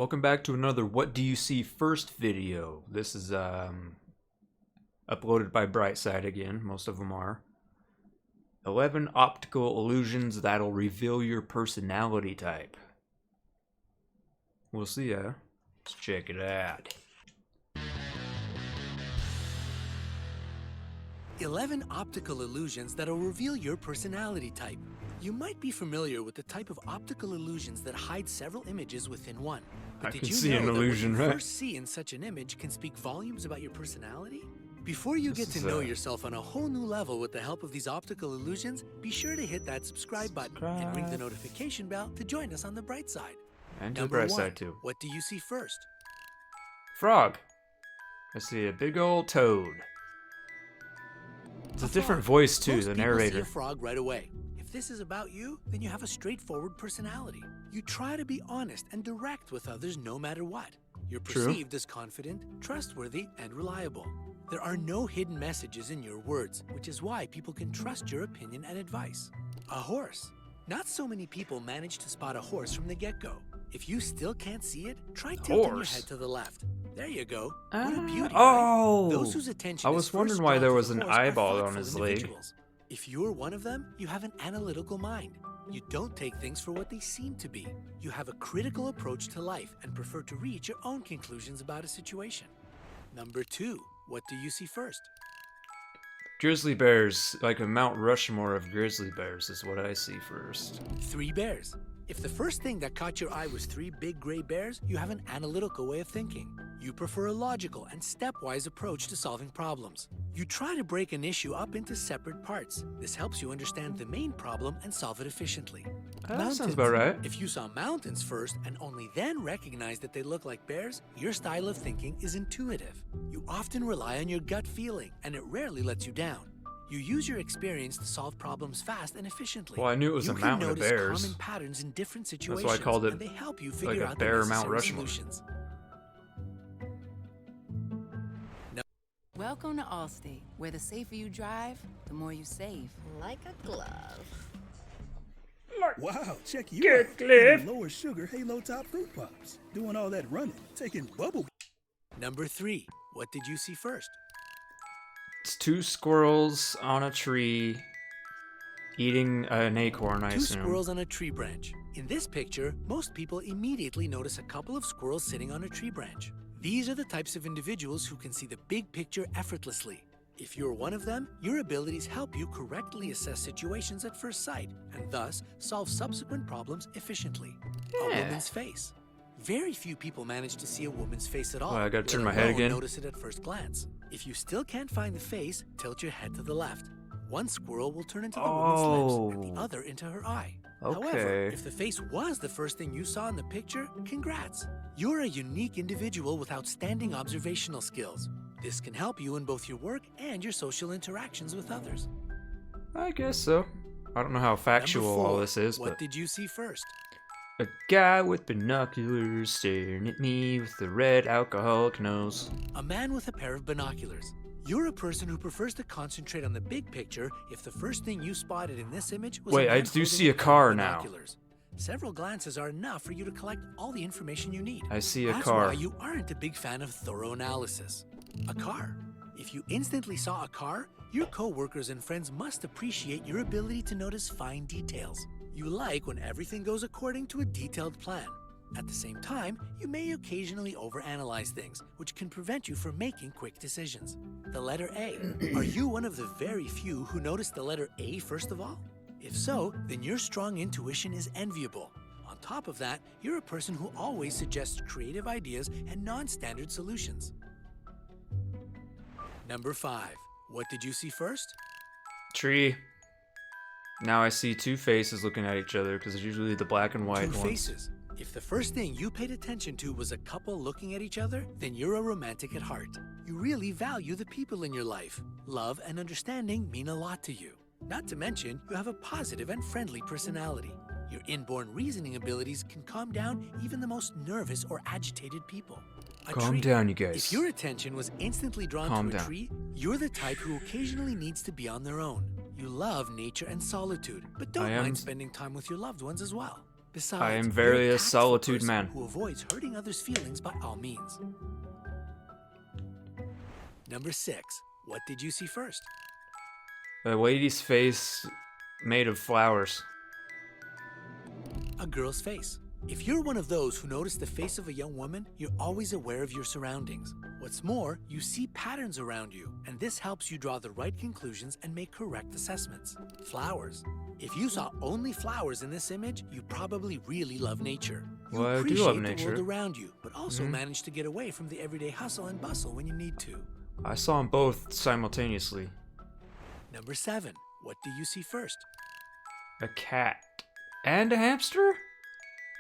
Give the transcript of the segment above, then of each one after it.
Welcome back to another What Do You See First video. This is uploaded by Brightside again, most of them are. 11 optical illusions that'll reveal your personality type. We'll see ya. Let's check it out. 11 optical illusions that'll reveal your personality type. You might be familiar with the type of optical illusions that hide several images within one. But I did can you see know an that illusion, what you right? first see in such an image can speak volumes about your personality? Before you This get to is know yourself on a whole new level with the help of these optical illusions, be sure to hit that subscribe button and ring the notification bell to join us on the bright side. And to the Number bright 1, side too. what do you see first? Frog. I see a big old toad. It's a different frog. voice too, Most the people narrator. see a frog right away. If this is about you, then you have a straightforward personality. You try to be honest and direct with others no matter what. You're True. perceived as confident, trustworthy, and reliable. There are no hidden messages in your words, which is why people can trust your opinion and advice. A horse. Not so many people manage to spot a horse from the get-go. If you still can't see it, try tilting your Horse? head to the left. There you go. What a beauty, Oh! right? Those whose attention I is was first wondering why drawn there to was the an horse are eyeball on thoughtful his leg. individuals. If you're one of them, you have an analytical mind. You don't take things for what they seem to be. You have a critical approach to life and prefer to reach your own conclusions about a situation. Number 2, what do you see first? Grizzly bears, like a Mount Rushmore of grizzly bears is what I see first. 3 bears. If the first thing that caught your eye was 3 big gray bears, you have an analytical way of thinking. You prefer a logical and stepwise approach to solving problems. You try to break an issue up into separate parts. This helps you understand the main problem and solve it efficiently. That sounds about right. If you saw mountains first and only then recognized that they look like bears, your style of thinking is intuitive. You often rely on your gut feeling, and it rarely lets you down. You use your experience to solve problems fast and efficiently. Well, I knew it was you a mountain of can notice bears. common patterns in different situations, That's why I called it and they help you like figure a out bear the Mount necessary Rushmore. solutions. Welcome to Allstate, where the safer you drive, the more you save. Like a glove. Wow, check you Good out. clip. Eating lower sugar Halo Top Fruit Pops. Doing all that running, taking bubble. Number 3, what did you see first? It's 2 squirrels on a tree eating an acorn, I 2 assume. squirrels on a tree branch. In this picture, most people immediately notice a couple of squirrels sitting on a tree branch. These are the types of individuals who can see the big picture effortlessly. If you're one of them, your abilities help you correctly assess situations at first sight, and thus solve subsequent problems efficiently. A Yeah. woman's face. Very few people manage to see a woman's face at all. Well, I gotta turn let my head alone again. Notice it at first glance. If you still can't find the face, tilt your head to the left. One squirrel will turn into the woman's lips, and the Oh. other into her eye. Okay. However, if the face was the first thing you saw in the picture, congrats. You're a unique individual with outstanding observational skills. This can help you in both your work and your social interactions with others. I guess so. I don't know how factual Number 4, all this is, what but did you see first? a guy with binoculars staring at me with the red alcoholic nose. A man with a pair of binoculars. You're a person who prefers to concentrate on the big picture if the first thing you spotted in this image was Wait, a I man do holding see a pair of car now. binoculars. Several glances are enough for you to collect all the information you need. I see a That's car. why you aren't a big fan of thorough analysis. A car. If you instantly saw a car, your co-workers and friends must appreciate your ability to notice fine details. You like when everything goes according to a detailed plan. At the same time, you may occasionally overanalyze things, which can prevent you from making quick decisions. The letter A. Are you one of the very few who notice the letter A first of all? If so, then your strong intuition is enviable. On top of that, you're a person who always suggests creative ideas and non-standard solutions. Number 5. What did you see first? Tree. Now I see 2 faces looking at each other because it's usually the black and white 2 ones. faces. If the first thing you paid attention to was a couple looking at each other, then you're a romantic at heart. You really value the people in your life. Love and understanding mean a lot to you. Not to mention, you have a positive and friendly personality. Your inborn reasoning abilities can calm down even the most nervous or agitated people. A Calm tree. down, you guys. If your attention was instantly drawn Calm to a down. tree, you're the type who occasionally needs to be on their own. You love nature and solitude, but don't I am- mind spending time with your loved ones as well. Besides, I am you're very a a tactful solitude person man. who avoids hurting others' feelings by all means. Number 6. What did you see first? A lady's face made of flowers. A girl's face. If you're one of those who notice the face of a young woman, you're always aware of your surroundings. What's more, you see patterns around you, and this helps you draw the right conclusions and make correct assessments. Flowers. If you saw only flowers in this image, you probably really love nature. You Well, I do appreciate love the nature. world around you, but also manage to get away from the everyday hustle and bustle when you need to. I saw them both simultaneously. Number 7. What do you see first? A cat. And a hamster?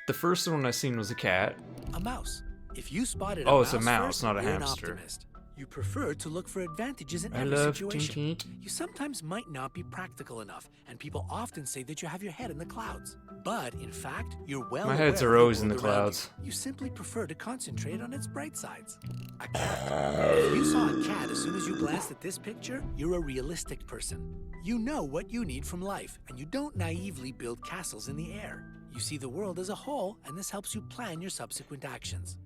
The first one I seen was a cat. A mouse. If you spotted a Oh, mouse it's a mouse, first, not a you're hamster. An optimist. You prefer to look for advantages in I every love situation. Tinky. You sometimes might not be practical enough, and people often say that you have your head in the clouds. But in fact, you're well My aware heads of are the always in world the around clouds. You simply prefer to concentrate on its bright sides. A cat. If you saw a cat as soon as you glanced at this picture, you're a realistic person. You know what you need from life, and you don't naively build castles in the air. You see the world as a whole, and this helps you plan your subsequent actions.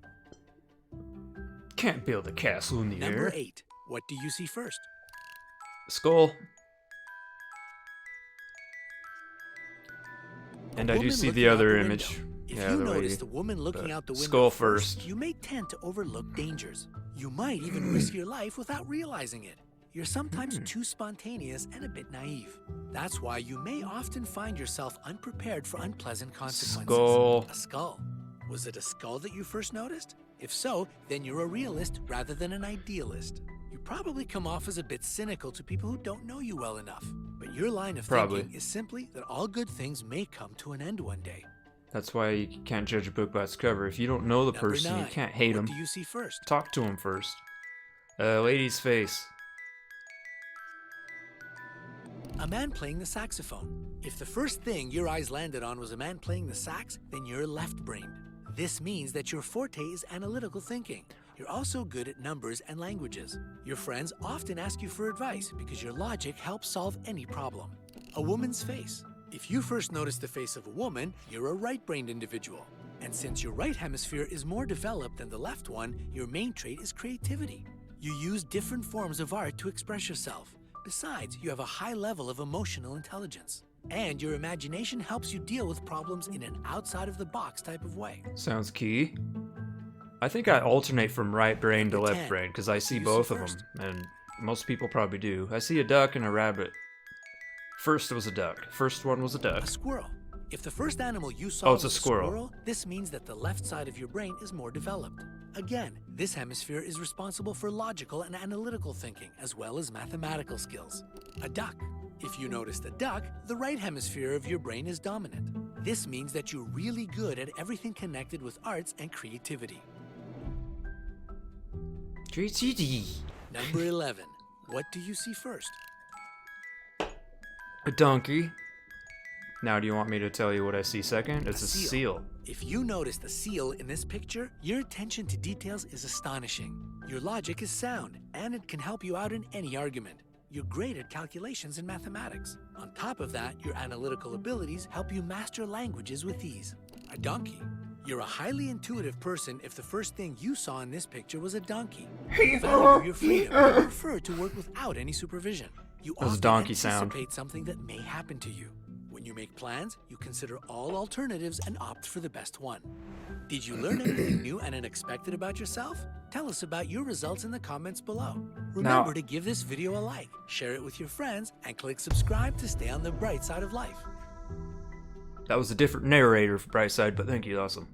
Can't build a castle in the Number air. 8. What do you see first? Skull. And A I do woman see looking the out other window. image. If Yeah, you the notice lady. the woman looking But out the window skull first. you may tend to overlook dangers. You might even risk your life without realizing it. You're sometimes too spontaneous and a bit naive. That's why you may often find yourself unprepared for unpleasant consequences. Skull. A skull. Was it a skull that you first noticed? If so, then you're a realist rather than an idealist. You probably come off as a bit cynical to people who don't know you well enough. But your line of Probably. thinking is simply that all good things may come to an end one day. That's why you can't judge a book by its cover. If you don't know the Number person, 9. you can't hate What him. do you see first? Talk to him first. Lady's face. A man playing the saxophone. If the first thing your eyes landed on was a man playing the sax, then you're left-brained. This means that your forte is analytical thinking. You're also good at numbers and languages. Your friends often ask you for advice because your logic helps solve any problem. A woman's face. If you first notice the face of a woman, you're a right-brained individual. And since your right hemisphere is more developed than the left one, your main trait is creativity. You use different forms of art to express yourself. Besides, you have a high level of emotional intelligence. And your imagination helps you deal with problems in an outside-of-the-box type of way. Sounds key. I think I alternate from right brain to Number left 10. brain because I see You see both of first. them, and most people probably do. I see a duck and a rabbit. First it was a duck. First one was a duck. A squirrel. If the first animal you saw Oh, it's was a squirrel. this means that the left side of your brain is more developed. Again, this hemisphere is responsible for logical and analytical thinking, as well as mathematical skills. A duck. If you noticed a duck, the right hemisphere of your brain is dominant. This means that you're really good at everything connected with arts and creativity. Number 11. What do you see first? A donkey. Now, do you want me to tell you what I see second? It's a seal. If you notice the seal in this picture, your attention to details is astonishing. Your logic is sound, and it can help you out in any argument. You're great at calculations and mathematics. On top of that, your analytical abilities help you master languages with ease. A donkey. You're a highly intuitive person if the first thing you saw in this picture was a donkey. You value your freedom and prefer to work without any supervision. You was a often donkey sound. anticipate something that may happen to you. When you make plans, you consider all alternatives and opt for the best one. Did you learn anything new and unexpected about yourself? Tell us about your results in the comments below. Remember to give this video a like, share it with your friends, and click subscribe to stay on the bright side of life. That was a different narrator for Brightside, but thank you, awesome.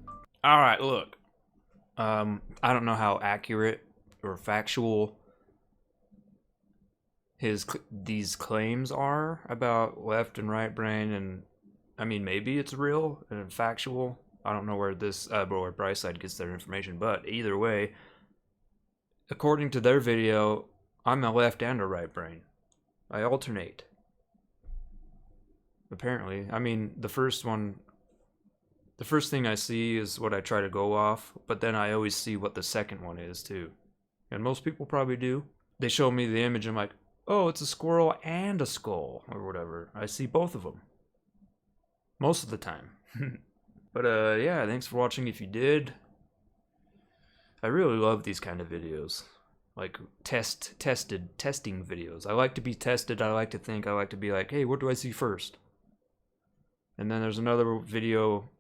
Alright, look. I don't know how accurate or factual these claims are about left and right brain, and I mean, maybe it's real and factual. I don't know where where Brightside gets their information, but either way, according to their video, I'm a left and a right brain. I alternate. Apparently. I mean, the first thing I see is what I try to go off, but then I always see what the second one is too. And most people probably do. They show me the image, I'm like, oh, it's a squirrel and a skull, or whatever. I see both of them. Most of the time. But yeah, thanks for watching if you did. I really love these kind of videos. Like testing videos. I like to be tested. I like to think. I like to be like, hey, what do I see first? And then there's another video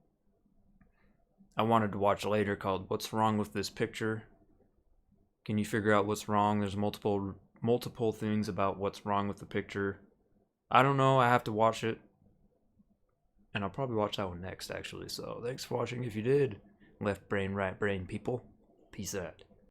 I wanted to watch later called What's Wrong with This Picture? Can you figure out what's wrong? There's multiple things about what's wrong with the picture. I don't know. I have to watch it. And I'll probably watch that one next, actually. So thanks for watching if you did. Left brain, right brain, people. Peace out.